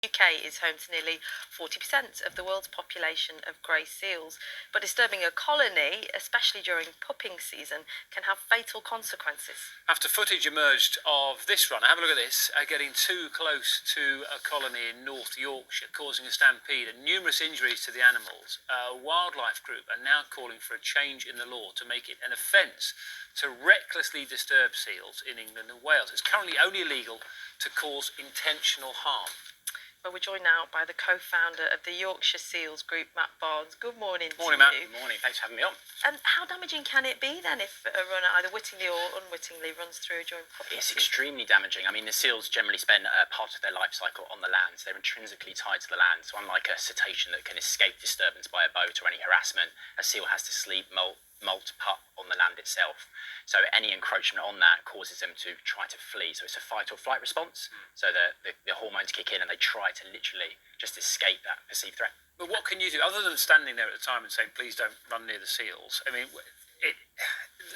UK is home to nearly 40% of the world's population of grey seals, but disturbing a colony, especially during pupping season, can have fatal consequences. After footage emerged of this run, have a look at this, getting too close to a colony in North Yorkshire, causing a stampede and numerous injuries to the animals. A wildlife group are now calling for a change in the law to make it an offence to recklessly disturb seals in England and Wales. It's currently only illegal to cause intentional harm. Well, we're joined now by the co-founder of the Yorkshire Seals Group, Matt Barnes. Good morning Morning, to Matt. you. Good morning. Thanks for having me on. And how damaging can it be then if a runner either wittingly or unwittingly runs through during pupping It's season? extremely damaging. I mean, the seals generally spend part of their life cycle on the land, so they're intrinsically tied to the land. So unlike a cetacean that can escape disturbance by a boat or any harassment, a seal has to sleep, molt, pup on the land itself. So any encroachment on that causes them to try to flee. So it's a fight or flight response. So the hormones kick in and they try to literally just escape that perceived threat. But what can you do, other than standing there at the time and saying, please don't run near the seals? I mean,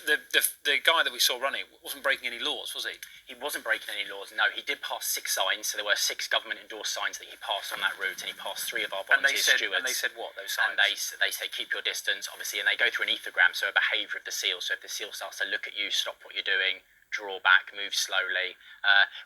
the guy that we saw running wasn't breaking any laws, was he? He wasn't breaking any laws, no. He did pass 6 signs, so there were 6 government-endorsed signs that he passed on that route, and he passed 3 of our volunteer stewards. And they said what, those signs? And they say keep your distance, obviously, and they go through an ethogram, so a behaviour of the seal. So if the seal starts to look at you, stop what you're doing, draw back, move slowly.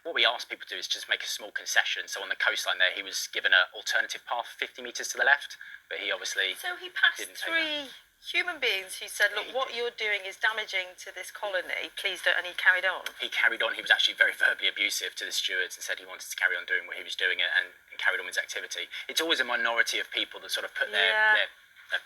What we ask people to do is just make a small concession. So on the coastline there, he was given an alternative path 50 metres to the left, but he obviously So he passed didn't take that. 3 human beings who said, look, what you're doing is damaging to this colony, please don't, and he carried on. He carried on. He was actually very verbally abusive to the stewards and said he wanted to carry on doing what he was doing and carried on with his activity. It's always a minority of people that sort of put their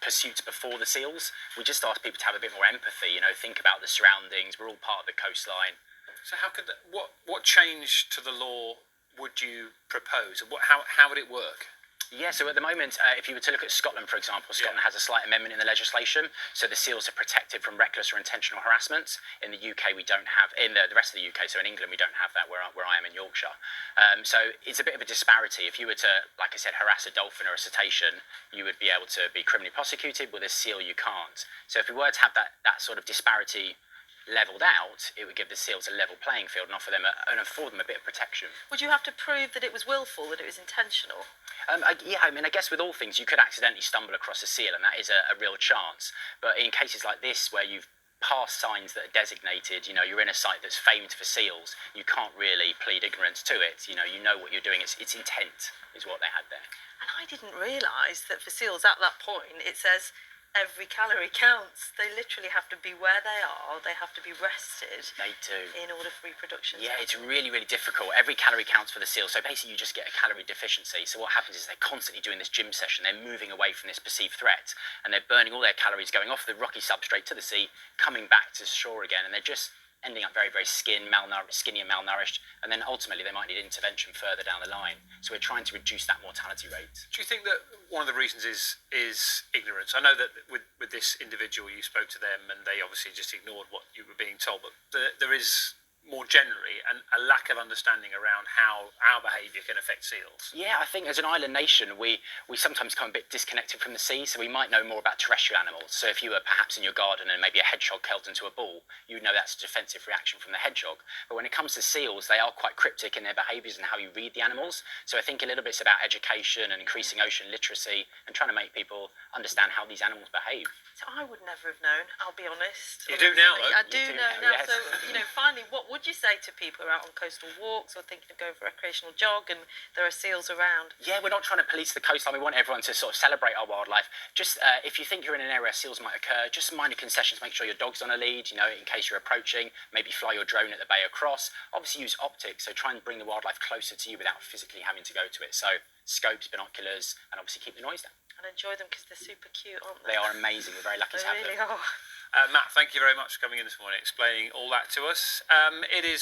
pursuits before the seals. We just ask people to have a bit more empathy, think about the surroundings. We're all part of the coastline. So how could what change to the law would you propose? How would it work? Yeah, so at the moment, if you were to look at Scotland, for example, Scotland has a slight amendment in the legislation. So the seals are protected from reckless or intentional harassment. In the UK, we don't have, in the rest of the UK, so in England, we don't have that where I am in Yorkshire. So it's a bit of a disparity. If you were to, like I said, harass a dolphin or a cetacean, you would be able to be criminally prosecuted. With a seal, you can't. So if we were to have that sort of disparity levelled out, it would give the seals a level playing field and offer them and afford them a bit of protection. Would you have to prove that it was willful, that it was intentional? I guess with all things, you could accidentally stumble across a seal, and that is a real chance. But in cases like this, where you've passed signs that are designated, you're in a site that's famed for seals, you can't really plead ignorance to it. You know what you're doing. It's intent is what they had there. And I didn't realise that for seals at that point, it says every calorie counts. They literally have to be where they are. They have to be rested. They do. In order for reproduction. Yeah, it's really, really difficult. Every calorie counts for the seal. So basically you just get a calorie deficiency. So what happens is they're constantly doing this gym session. They're moving away from this perceived threat and they're burning all their calories, going off the rocky substrate to the sea, coming back to shore again. And they're just ending up very, very skinny and malnourished. And then ultimately they might need intervention further down the line. So we're trying to reduce that mortality rate. Do you think that one of the reasons is ignorance? I know that with this individual, you spoke to them and they obviously just ignored what you were being told, but there is more generally a lack of understanding around how our behaviour can affect seals. Yeah, I think as an island nation, we sometimes come a bit disconnected from the sea, so we might know more about terrestrial animals. So if you were perhaps in your garden and maybe a hedgehog curled into a ball, you would know that's a defensive reaction from the hedgehog. But when it comes to seals, they are quite cryptic in their behaviours and how you read the animals. So I think a little bit about education and increasing ocean literacy and trying to make people understand how these animals behave. So I would never have known, I'll be honest. You do now, though. I do know now. Yes. So, finally, what would you say to people who are out on coastal walks or thinking of going for a recreational jog and there are seals around? Yeah, we're not trying to police the coastline. We want everyone to sort of celebrate our wildlife. Just if you think you're in an area where seals might occur, just some minor concessions. Make sure your dog's on a lead, in case you're approaching. Maybe fly your drone at the bay across. Obviously use optics, so try and bring the wildlife closer to you without physically having to go to it. So scopes, binoculars, and obviously keep the noise down. And enjoy them because they're super cute, aren't they? They are amazing. We're very lucky to have them. They really are. Matt, thank you very much for coming in this morning, explaining all that to us. It is